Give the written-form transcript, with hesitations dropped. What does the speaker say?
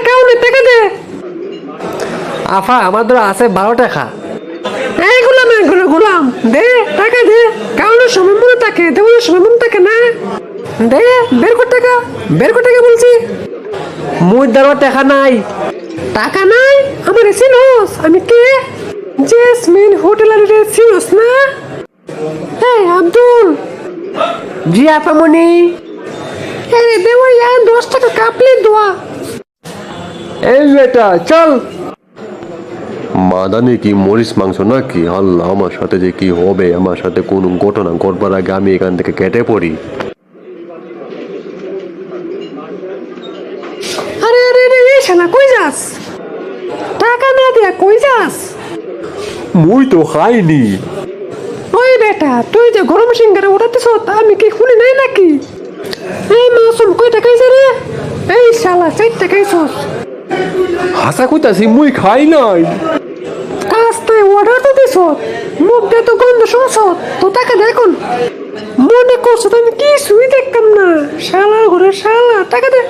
কাউনে টাকা দে। আফা আমার ধর আছে 12 টাকা। এই গোলাম গোলাম দে টাকা দে। কাউনের সময় মনে থাকে, দেওয়ার সময় মনে থাকে না। দে বের কর টাকা, বের কর টাকা বলছি। মুই দেওয়ার টাকা নাই। টাকা নাই? আমার চিনোস আমি কে? জেসমিন হোটেলের চিনোস না? এই আব্দুল। জি আপামনি। আরে দেওয়া 10 টাকা কাপলে দোয়া। এই বেটা চল। মাদানি কি মরিচ মাংস নাকি? আল্লাহ, আমার সাথে যে কি হবে, আমার সাথে কোনো ঘটনা ঘটবার আগে আমি এখান থেকে কেটে পড়ি। আরে আরে আরে এই শালা কই যাস? টাকা না দিয়া কই যাস? মুই তো খাইনি। ওই বেটা তুই যে গরম সিঙ্গারা উঠাতেছ আমি কি শুনি নাই নাকি? এই মাসুম কই টাকাইছে রে? এই শালা 4 টাকাইছস। হাসা কইতাছি মুই খাই নাই। আস্তে অর্ডার তো দিছ, মুখ দিয়ে তো গন্ধ শুনছ, তো টাকা দে এখন। মনে করছো আমি কিছুই দেখতাম না, শালা ঘরে শালা টাকা দে।